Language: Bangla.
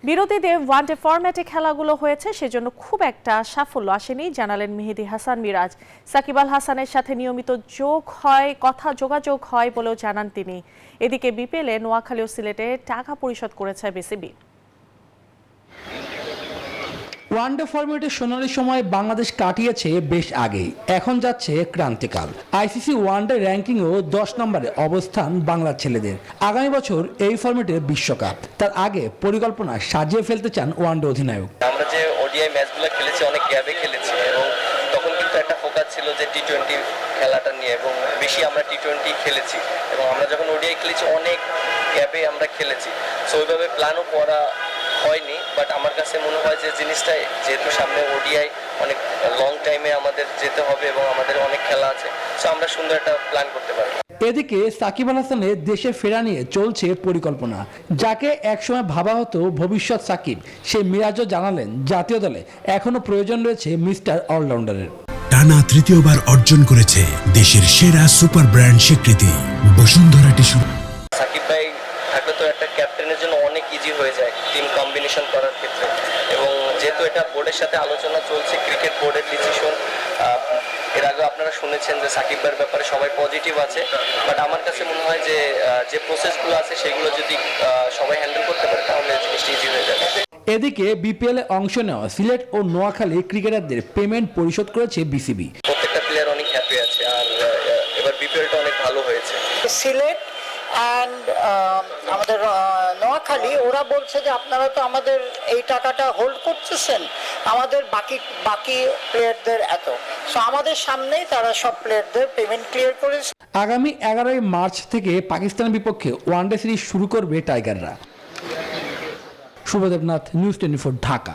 বিরতিতে ওয়ানডে ফরম্যাটে খেলাগুলো হয়েছে, সেজন্য খুব একটা সাফল্য আসেনি জানালেন মেহেদী হাসান মিরাজ। সাকিব আল হাসানের সাথে নিয়মিত যোগাযোগ হয় বলেও জানান তিনি। এদিকে বিপিএলে নোয়াখালী ও সিলেটে টাকা পরিশোধ করেছে বিসিবি। ওয়ানডে ফরম্যাটে সোনালি সময় বাংলাদেশ কাটিয়েছে বেশ আগেই, এখন যাচ্ছে ক্রান্তিকাল। আইসিসি ওয়ানডে র্যাঙ্কিংও 10 নম্বরে অবস্থান বাংলার ছেলেদের। আগামী বছর এই ফরম্যাটে বিশ্বকাপ, তার আগে পরিকল্পনা সাজিয়ে ফেলতে চান ওয়ানডে অধিনায়ক। আমরা যে ওডিআই ম্যাচগুলো খেলেছি অনেক গ্যাপে খেলেছি এবং তখন কিন্তু একটা ফোকাস ছিল যে টি-20 খেলাটা নিয়ে, এবং বেশি আমরা টি-20 খেলেছি এবং আমরা যখন ওডিআই খেলেছি অনেক গ্যাপে আমরা খেলেছি। সো ওইভাবে প্ল্যানও করা হয়নি, বাট আমার কাছে মনে হয় যে জিনিসটা যেহেতু সামনে ওডিআই অনেক লং টাইমে আমাদের যেতে হবে এবং আমাদের অনেক খেলা আছে, সো আমরা সুন্দর একটা প্ল্যান করতে পারি। এদিকে সাকিব আল হাসানের দেশে ফেরা নিয়ে চলছে পরিকল্পনা। যাকে একসময় ভাবা হতো ভবিষ্যৎ সাকিব, সে মিরাজও জানালেন জাতীয় দলে এখনো প্রয়োজন রয়েছে মিস্টার অলরাউন্ডারের। টানা তৃতীয়বার অর্জন করেছে দেশের সেরা সুপার ব্র্যান্ড স্বীকৃতি বসুন্ধরা টিস্যু। সাকিব ভাই থাকলে তো একটা ক্যাপ্টেনের জন্য অনেক ইজি হয়ে যায় টিম কম্বিনেশন করার ক্ষেত্রে, এবং যেহেতু এটা বোর্ডের সাথে আলোচনা চলছে, ক্রিকেট বোর্ডের ডিসিশন, এর আগে আপনারা শুনেছেন যে সাকিব ভাইয়ের ব্যাপারে সবাই পজিটিভ আছে, বাট আমার কাছে মনে হয় যে যে প্রসেসগুলো আছে সেগুলো যদি সবাই হ্যান্ডেল করতে পারে তাহলে জিনিসটা ইজি হয়ে যাবে। এদিকে বিপিএল এ অংশ নেওয়া সিলেট ও নোয়াখালী ক্রিকেটারদের পেমেন্ট পরিশোধ করেছে বিসিবি। প্রত্যেকটা প্লেয়ার অনেক হ্যাপি আছে, আর এবার বিপিএলটা অনেক ভালো হয়েছে। সিলেট অ্যান্ড আমাদের নোয়াখালী ওরা বলছে যে আপনারা তো আমাদের এই টাকাটা হোল্ড করতেছেন, আমাদের বাকি প্লেয়ারদের এত, সো আমাদের সামনেই তারা সব প্লেয়ারদের পেমেন্ট ক্লিয়ার করেছে। আগামী 11 মার্চ থেকে পাকিস্তানের বিপক্ষে ওয়ানডে সিরিজ শুরু করবে টাইগাররা। শুভদেবনাথ, নিউজ 24, ঢাকা।